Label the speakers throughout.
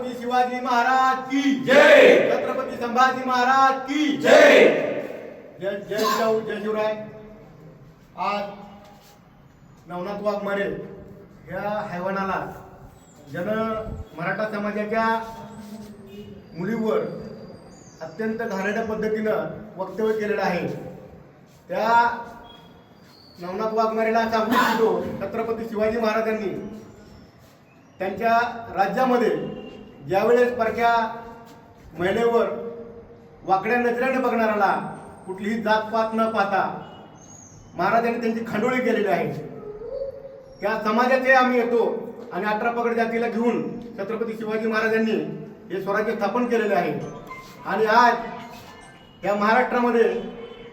Speaker 1: छत्रपती शिवाजी महाराज की
Speaker 2: जय.
Speaker 1: छत्रपती संभाजी महाराज की
Speaker 2: जय.
Speaker 1: जय जय जिजाऊ जय शिवराय. आज नवनाथ वाघमारे या हैवानाला जन मराठा समाजाच्या मुलीवर अत्यंत घाणेरड्या पद्धतीनं वक्तव्य केलेलं आहे. त्या नवनाथ वाघमारेला सांगू इच्छितो, छत्रपती शिवाजी महाराजांनी त्यांच्या राज्यामध्ये ज्यावेळेस परक्या महिलेवर वाकड्या नजरेने बघणाऱ्याला कुठलीही जातपात न पाहता महाराजांनी त्यांची खंडोळी केलेली आहे. त्या समाजाचे आम्ही येतो आणि 18 पगड जातीला घेऊन छत्रपती शिवाजी महाराजांनी हे स्वराज्य स्थापन केलेले आहे. आणि आज या महाराष्ट्रामध्ये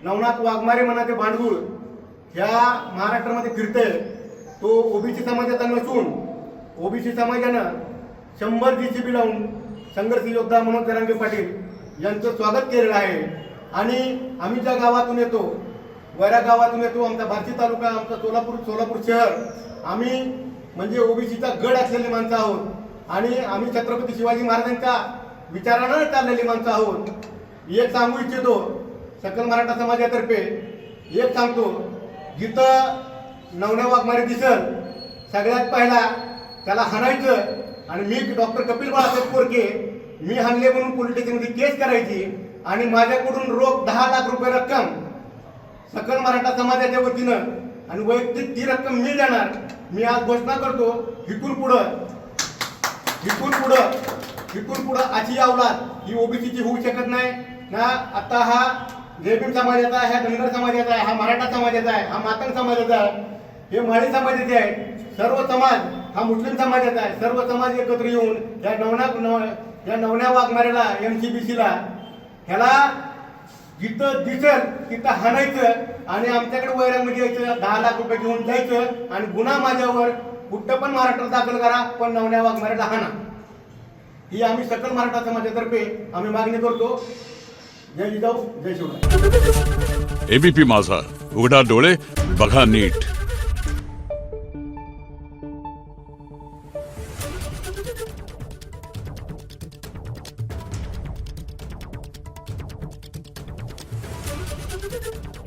Speaker 1: नवनाथ वाघमारे मनाचे भांडूळ ह्या महाराष्ट्रामध्ये फिरते. तो ओबीसी समाजाचा नसून ओबीसी समाजानं 100 JCB लावून संघर्ष योद्धा मनोज जरांगे पाटील यांचं स्वागत केलेलं आहे. आणि आम्ही ज्या गावातून येतो, वैरा गावातून येतो, आमचा बार्शी तालुका, आमचा सोलापूर शहर, आम्ही म्हणजे ओबीसीचा गड असलेली माणसं आहोत. आणि आम्ही छत्रपती शिवाजी महाराजांच्या विचारानं चाललेली माणसं आहोत. एक सांगू इच्छितो सकल मराठा समाजातर्फे, एक सांगतो, जिथं नवनाथ वाघमारे दिसल सगळ्यात पहिला त्याला हाणायचं आणि मी डॉक्टर कपिल बाळासाहेब कोरके मी हाणले म्हणून पोलीस स्टेशनमध्ये केस करायची आणि माझ्याकडून रोख 10 लाख रुपये रक्कम सकल मराठा समाजाच्या वतीनं आणि वैयक्तिक ती रक्कम मी देणार. मी आज घोषणा करतो, इथून पुढं अशी अवलाद ही ओबीसीची होऊ शकत नाही ना. आता हा जयभीम समाजाचा आहे, हा धनगर समाजाचा आहे, हा मराठा समाजाचा आहे, हा मातंग समाजाचा आहे, हे माळी समाजाचे आहे. सर्व समाज हा मुस्लिम समाजाचा आहे. सर्व समाज एकत्र येऊन या नवनाथ वाघमारेला MCBCला ह्याला जिथं दिसेल तिथं हाणायचं आणि आमच्याकडे वैरामध्ये यायचं, 10 लाख रुपये घेऊन जायचं आणि गुन्हा माझ्यावर कुठं पण महाराष्ट्रात दाखल करा, पण नवनाथ वाघमारेला हाणा. ही आम्ही सकल मराठा समाजातर्फे आम्ही मागणी करतो. जय जिजाऊ जय शिवराय.
Speaker 3: ABP माझा, उघडा डोळे बघा नीट.
Speaker 4: Thank you.